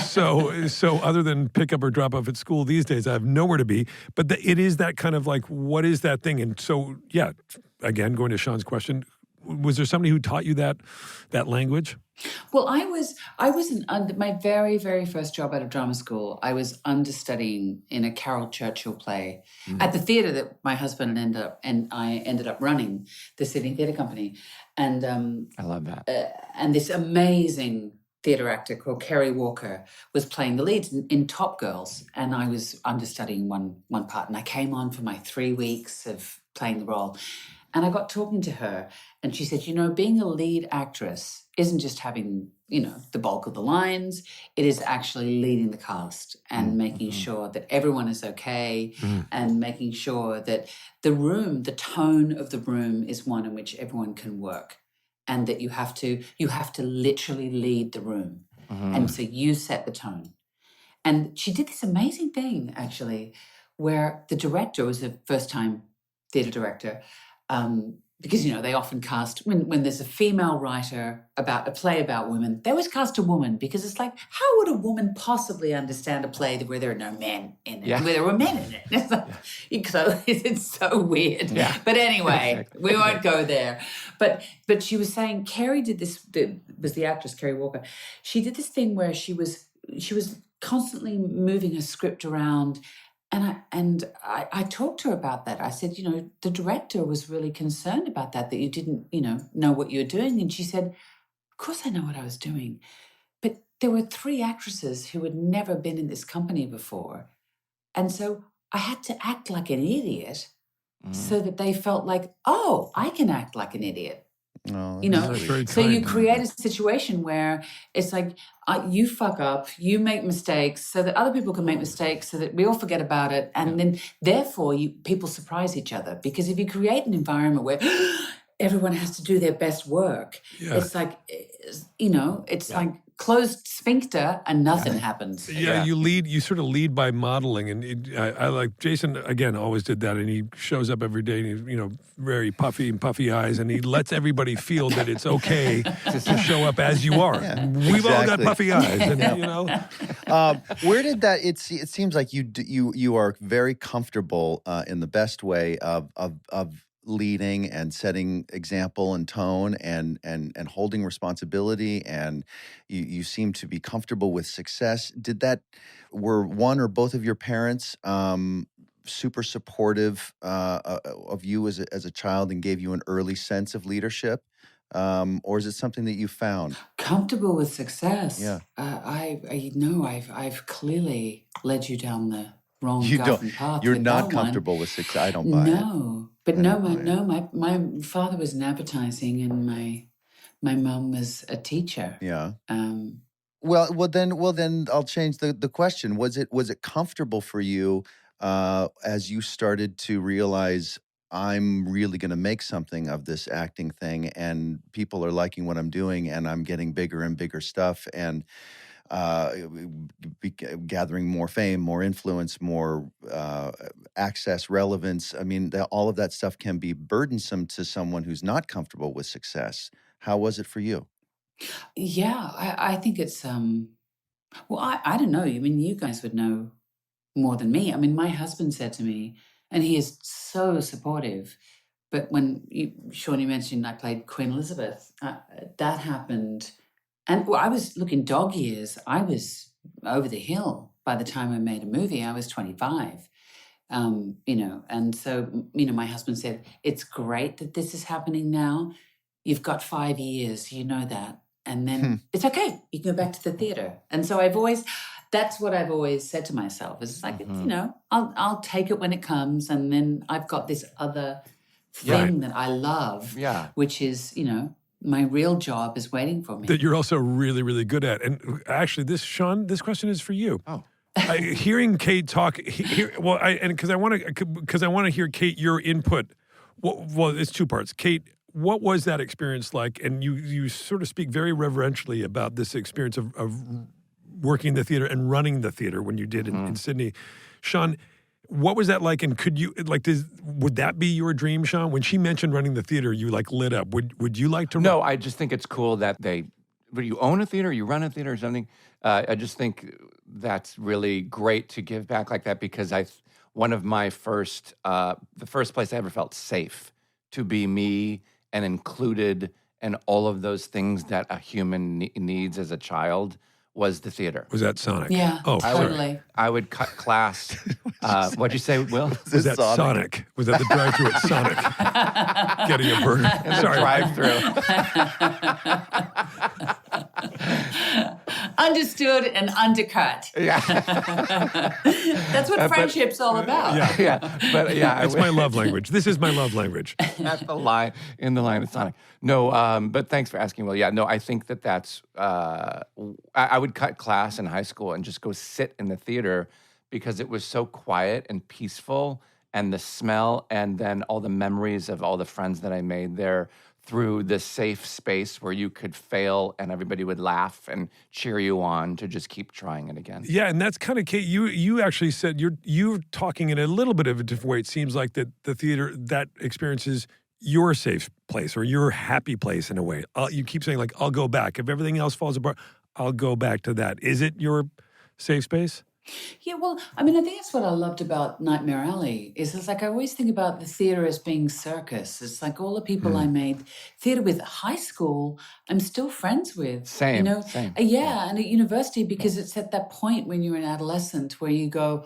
So other than pick up or drop off at school these days, I have nowhere to be. But it is that kind of like, what is that thing? And so, yeah, again, going to Sean's question, was there somebody who taught you that language? Well, I was my very, very first job out of drama school. I was understudying in a Carol Churchill play at the theatre that my husband I ended up running, the Sydney Theatre Company, and I love that. And this amazing theatre actor called Kerry Walker was playing the lead in Top Girls, and I was understudying one part, and I came on for my 3 weeks of playing the role. And I got talking to her, and she said, being a lead actress isn't just having, the bulk of the lines. It is actually leading the cast and making sure that everyone is okay, and making sure that the tone of the room is one in which everyone can work, and that you have to literally lead the room. And so you set the tone. And she did this amazing thing, actually, where the director was a first-time theatre director, because, they often cast, when there's a female writer about a play about women, they always cast a woman, because it's like, how would a woman possibly understand a play where there are no men in it, where there were men in it? It's like, it's so weird. Yeah. But anyway, we won't go there. But she was saying, Kerry did this, was the actress, Kerry Walker. She did this thing where she was constantly moving her script around. And I talked to her about that. I said, the director was really concerned about that you didn't, know what you were doing. And she said, of course I know what I was doing. But there were 3 actresses who had never been in this company before. And so I had to act like an idiot so that they felt like, oh, I can act like an idiot. Oh, So you create a situation where it's like you fuck up, you make mistakes so that other people can make mistakes, so that we all forget about it. And then therefore people surprise each other. Because if you create an environment where everyone has to do their best work, it's like, it's like closed sphincter and nothing happens. Yeah, you sort of lead by modeling. And I like, Jason, again, always did that. And he shows up every day, and he's, very puffy eyes, and he lets everybody feel that it's okay to show up as you are. Yeah, We've all got puffy eyes, and, Where did that, it seems like you are very comfortable in the best way of leading and setting example and tone and holding responsibility, and you seem to be comfortable with success. Were one or both of your parents super supportive of you as a child and gave you an early sense of leadership? or is it something that you found? Comfortable with success. Yeah. I know I've clearly led you down the wrong You don't. garden path. You're with not that comfortable with success. I don't buy it. No, but I no, don't buy it. my father was in advertising, and my mum was a teacher. Yeah. Um, Well, then I'll change the question. Was it comfortable for you as you started to realize I'm really going to make something of this acting thing, and people are liking what I'm doing, and I'm getting bigger and bigger stuff, and uh, gathering more fame, more influence, more access, relevance. I mean, all of that stuff can be burdensome to someone who's not comfortable with success. How was it for you? yeah, I think it's well, I don't know. I mean, you guys would know more than me. I mean, my husband said to me, and he is so supportive. But Sean, you mentioned I played Queen Elizabeth. That happened, and I was looking dog years. I was over the hill by the time I made a movie. I was 25. And so my husband said, "It's great that this is happening now. You've got 5 years. You know that." And then it's okay. You can go back to the theater. And so that's what I've always said to myself. It's like, I'll take it when it comes. And then I've got this other thing that I love, which is, my real job is waiting for me. That you're also really, really good at. And actually, Sean, this question is for you. Oh. Hearing Cate talk, because I want to hear, Cate, your input. Well, it's two parts. Cate, what was that experience like? And you sort of speak very reverentially about this experience of working the theater and running the theater when you did in Sydney. Sean, what was that like? And could you, would that be your dream, Sean? When she mentioned running the theater, you lit up. Would you like to? No, I just think it's cool that you own a theater, you run a theater or something. I just think that's really great to give back like that, because one of my the first place I ever felt safe to be me and included and all of those things that a human needs as a child was the theater. Was that Sonic? Yeah, oh, totally. I would cut class. What'd you say, Will? Was that Sonic? Was that the drive-thru at Sonic? Getting a burger. Sorry. Drive-through. Understood and undercut. Yeah. That's what friendship's all about. Yeah. But yeah. It's my love language. This is my love language. That's the line in the line of Sonic. No, but thanks for asking, Will. Yeah, no, I think that's, I would cut class in high school and just go sit in the theater because it was so quiet and peaceful, and the smell, and then all the memories of all the friends that I made there through this safe space where you could fail and everybody would laugh and cheer you on to just keep trying it again. Yeah, and that's kind of, Cate, you actually said you're talking in a little bit of a different way. It seems like that the theater, that experience is your safe place or your happy place in a way. You keep saying, I'll go back. If everything else falls apart, I'll go back to that. Is it your safe space? Yeah, well, I mean, I think that's what I loved about Nightmare Alley is it's I always think about the theater as being circus. It's like all the people I made theater with at high school, I'm still friends with. Same. Yeah, and at university, because it's at that point when you're an adolescent where you go,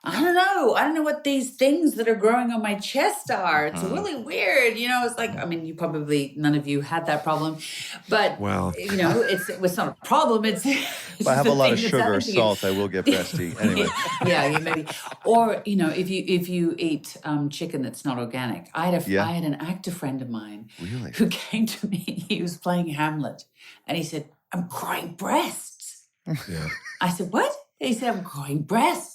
I don't know what these things that are growing on my chest are. It's really weird. It's like, I mean, none of you had that problem, but it's not a problem. It's if I have a lot of sugar or salt, I will get breasty. Anyway. Yeah, maybe. Or, if you eat chicken that's not organic. I had an actor friend of mine who came to me. He was playing Hamlet and he said, "I'm growing breasts." Yeah. I said, "What?" He said, "I'm growing breasts."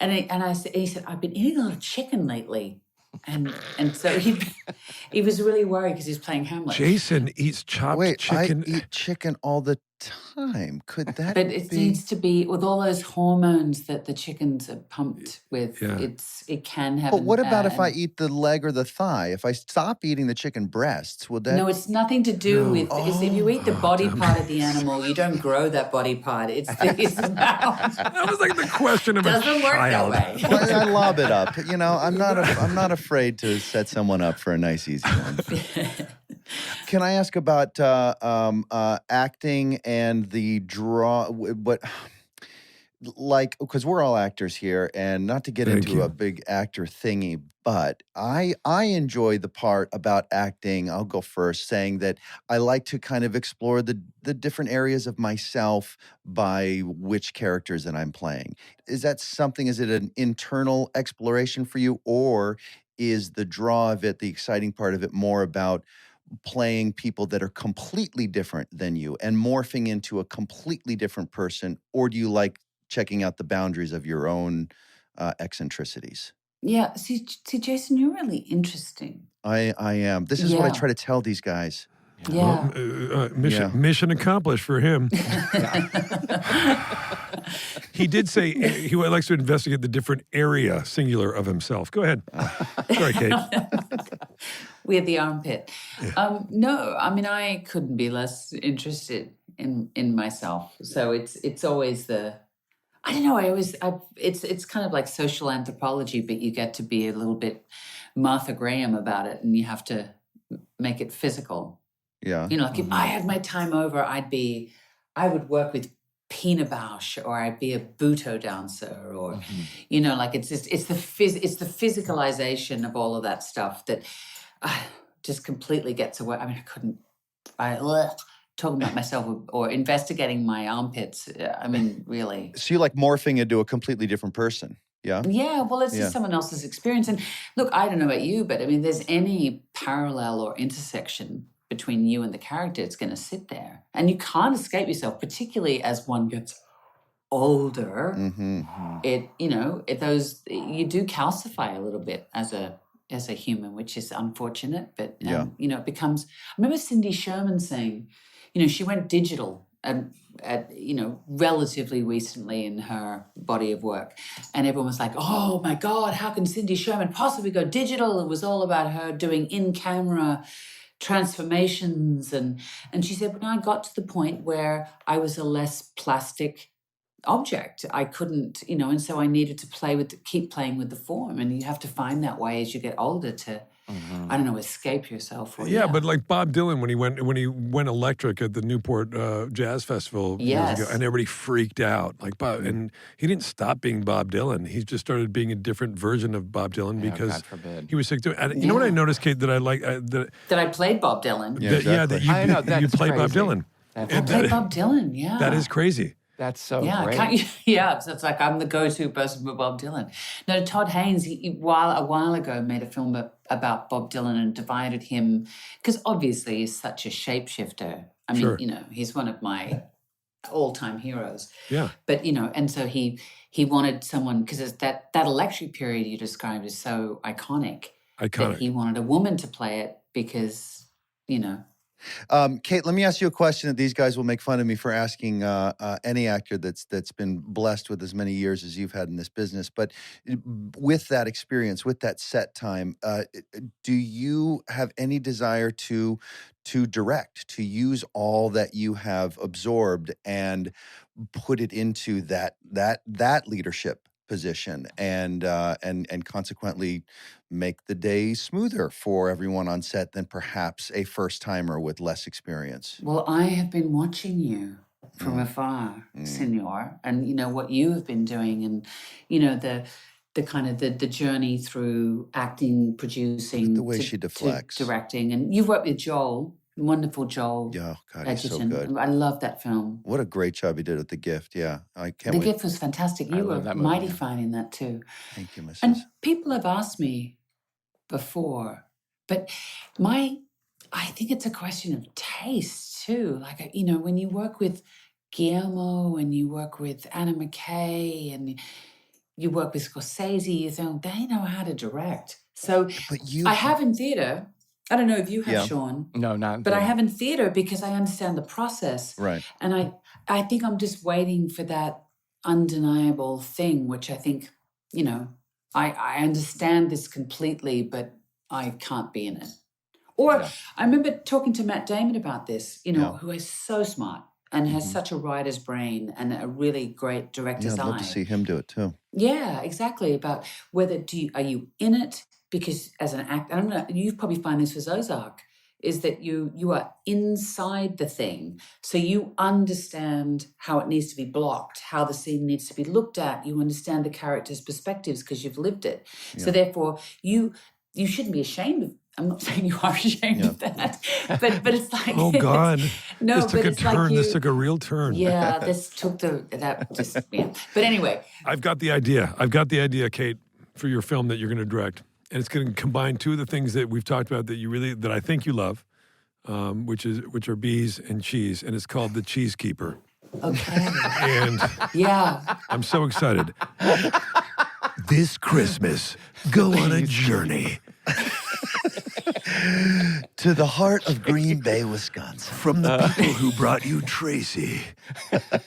And he said, "I've been eating a lot of chicken lately." And so he was really worried because he's playing Hamlet. Jason eats chopped chicken. I eat chicken all the time. Could that But it needs to be, with all those hormones that the chickens are pumped with, it can have But what about if I eat the leg or the thigh? If I stop eating the chicken breasts, would that... No, it's nothing to do with... if you eat the body part of the animal, you don't grow that body part. It's mouth. That was like the question of Doesn't work that way. Well, I lob it up. I'm not afraid to set someone up for a nice, easy one. Can I ask about acting and the like, because we're all actors here, and not to get Thank into you. a big actor thingy, but I enjoy the part about acting. I'll go first, saying that I like to kind of explore the different areas of myself by which characters that I'm playing. Is that something? Is it an internal exploration for you, or is the draw of it, the exciting part of it, more about playing people that are completely different than you and morphing into a completely different person? Or do you like checking out the boundaries of your own eccentricities? Yeah. See, Jason, you're really interesting. I am. This is what I Yeah. try to tell these guys. Yeah. Mission accomplished for him. He did say he likes to investigate the different area, singular, of himself. Go ahead. Sorry, Kate. We're the armpit. No, I mean, I couldn't be less interested in myself. So it's always I don't know. It's kind of like social anthropology, but you get to be a little bit Martha Graham about it, and you have to make it physical. Yeah. You know, like if I had my time over, I would work with Pina Bausch, or I'd be a Buto dancer, or you know, like it's the physicalization of all of that stuff that just completely gets away. I mean, talking about myself or investigating my armpits. I mean, really. So you like morphing into a completely different person? Yeah. Yeah, well, it's Yeah. just someone else's experience. And look, I don't know about you, but I mean, there's any parallel or intersection between you and the character, it's going to sit there. And you can't escape yourself, particularly as one gets older. You do calcify a little bit as a human, which is unfortunate. But, you know, it becomes... I remember Cindy Sherman saying, you know, she went digital relatively recently in her body of work. And everyone was like, oh my God, how can Cindy Sherman possibly go digital? It was all about her doing in-camera transformations. And she said, when I got to the point where I was a less plastic object, I couldn't, you know, and so I needed to keep playing with the form. And you have to find that way as you get older to, I don't know, escape yourself. Or, Yeah, but like Bob Dylan when he went electric at the Newport Jazz Festival years ago, and everybody freaked out. Like Bob, and he didn't stop being Bob Dylan. He just started being a different version of Bob Dylan because God forbid. he was sick to it. And you know what I noticed, Kate, that I like that I played Bob Dylan. that you played Bob Dylan. I played Bob Dylan. Yeah, that is crazy. That's so great. So it's like I'm the go-to person for Bob Dylan. No, Todd Haynes, a while ago, made a film about Bob Dylan and divided him because obviously he's such a shapeshifter. I mean, you know, he's one of my all-time heroes. Yeah. But you know, and so he wanted someone because that electric period you described is so iconic. That he wanted a woman to play it because, you know. Kate, let me ask you a question that these guys will make fun of me for asking any actor that's been blessed with as many years as you've had in this business. But with that experience, with that set time, do you have any desire to direct, to use all that you have absorbed and put it into that leadership position and consequently make the day smoother for everyone on set than perhaps a first timer with less experience? Well, I have been watching you from afar, Senor, and you know what you have been doing, and you know the kind of the journey through acting, producing, the way she deflects, to directing, and you've worked with Joel. Wonderful Joel. Yeah, God, he's so good. I love that film. What a great job he did with The Gift. Yeah, I can't wait. The Gift was fantastic. You were mighty fine in that too. Thank you, Mrs. And people have asked me before, but I think it's a question of taste too. Like, you know, when you work with Guillermo and you work with Anna McKay and you work with Scorsese, you think they know how to direct. So I have in theater. I don't know if you have, Sean. No, not. But I have in theater because I understand the process. Right. And I think I'm just waiting for that undeniable thing, which I think, you know, I understand this completely, but I can't be in it. Or I remember talking to Matt Damon about this, you know, who is so smart and has such a writer's brain and a really great director's eye. I'd love to see him do it too. Yeah, exactly. About whether are you in it? Because as an actor, I don't know, you probably find this with Ozark, is that you are inside the thing. So you understand how it needs to be blocked, how the scene needs to be looked at. You understand the character's perspectives because you've lived it. So therefore, you shouldn't be ashamed of. I'm not saying you are ashamed of that, but it's like, Oh God! No, this took but a it's turn. like This took a real turn. Yeah, this took that just yeah. But anyway, I've got the idea. Kate, for your film that you're going to direct, and it's going to combine two of the things that we've talked about that I think you love, which are bees and cheese, and it's called The Cheese Keeper. okay, And yeah, I'm so excited. This Christmas, go on a journey To the heart of Green Bay, Wisconsin. from the people who brought you Tracy.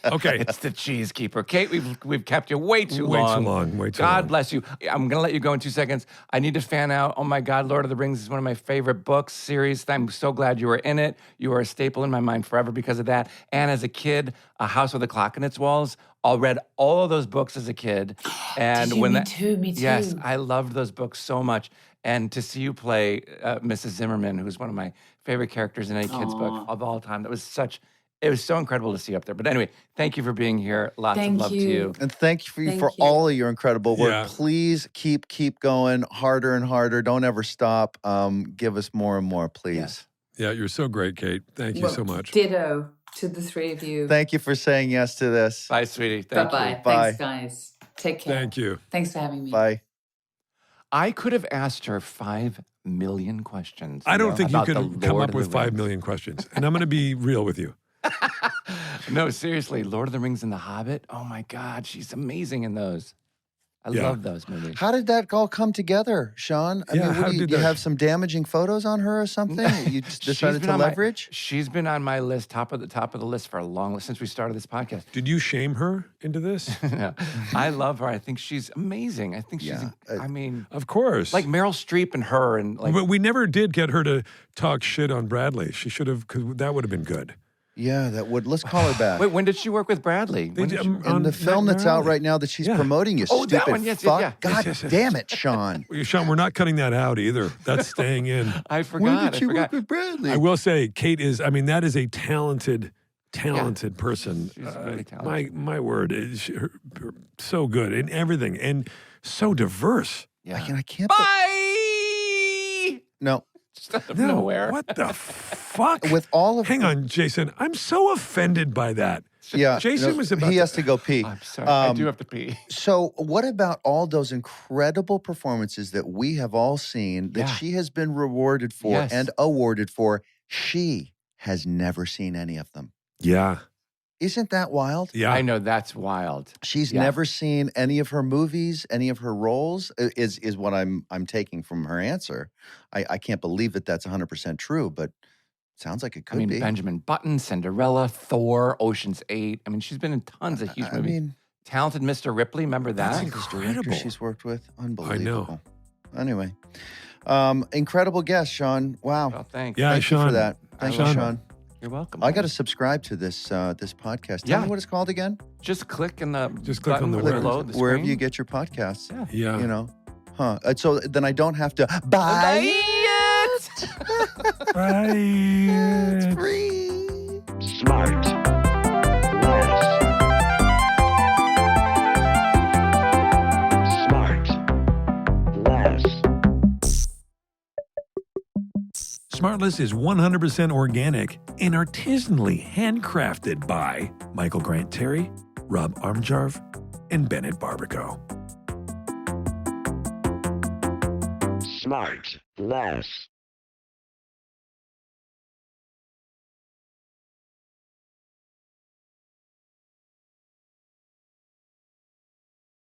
Okay. It's the cheese keeper. Kate, we've kept you way too Way too long. long, way too God long. bless you. I'm going to let you go in 2 seconds. I need to fan out. Oh my God, Lord of the Rings is one of my favorite books, series. I'm so glad you were in it. You are a staple in my mind forever because of that. And as a kid, A House with a Clock in Its Walls. I read all of those books as a kid. And Did you? Me too. Yes, I loved those books so much. And to see you play Mrs. Zimmerman, who's one of my favorite characters in any kid's book of all time, it was so incredible to see you up there. But anyway, thank you for being here. Lots of love to you. And thank you Thank for you. all of your incredible work. Yeah. Please keep going harder and harder. Don't ever stop. Give us more and more, please. Yes. Yeah, you're so great, Kate. Thank you so much. Ditto to the three of you. Thank you for saying yes to this. Bye, sweetie. Bye Thank bye. you. Bye. Thanks, guys. Take care. Thank you. Thanks for having me. Bye. I could have asked her 5 million questions. I don't think you about could the come Lord up of with the 5 Rings. million questions. And I'm going to be real with you. No, seriously, Lord of the Rings and The Hobbit. Oh my God, she's amazing in those. I Yeah. love those movies. How did that all come together, Sean? I Yeah, mean, how what do did you that- have some damaging photos on her or something? You just She's decided been to on my- leverage? She's been on my list, top of the list for a long since we started this podcast. Did you shame her into this? No, I love her. I think she's amazing. I think she's. Yeah, I mean, Of course. like Meryl Streep and her, and like. But we never did get her to talk shit on Bradley. She should have, because that would have been good. Yeah, that would. Let's call her back. Wait, when did she work with Bradley? When did she- In the film that's out right now that she's Yeah. promoting, you Oh, that stupid one, yes, fuck. yeah. God Yes. damn it, Sean. Well, Sean, we're not cutting that out either. That's staying in. I forgot. I forgot. with Bradley? I will say, Kate is, I mean, that is a talented person. She's really talented. My word, her so good in everything and so diverse. Yeah. I can't. Bye. No, Just out of nowhere. What the fuck? with all of. Hang on, Jason. I'm so offended by that. Yeah, Jason was about He to- has to go pee. I'm sorry. I do have to pee. So, what about all those incredible performances that we have all seen that Yeah. she has been rewarded for Yes. and awarded for? She has never seen any of them. Yeah. Isn't that wild? Yeah. I know that's wild. She's Yeah. never seen any of her movies, any of her roles. Is what I'm taking from her answer. I can't believe that that's 100% true, but sounds like it could I mean, be. Benjamin Button, Cinderella, Thor, Ocean's 8. I mean, she's been in tons of huge I movies. mean, Talented Mr. Ripley, remember That's that? incredible. this director she's worked with, unbelievable. know. Anyway, incredible guest, Sean. Wow. Oh, thanks. Yeah, Thank you Sean. for that. Thank you, Sean. Sean. You're welcome. I got to subscribe to this this podcast. Tell Yeah. me what it's called again. Just click in the Just click button on the that will word. load the Wherever screen. you get your podcasts. Yeah. Yeah. You know, huh? So then I don't have to buy it. Right. It's free. Smart. Less. Smart. Less. SmartLess is 100% organic and artisanally handcrafted by Michael Grant Terry, Rob Armjarv, and Bennett Barbaco. Smart. Less.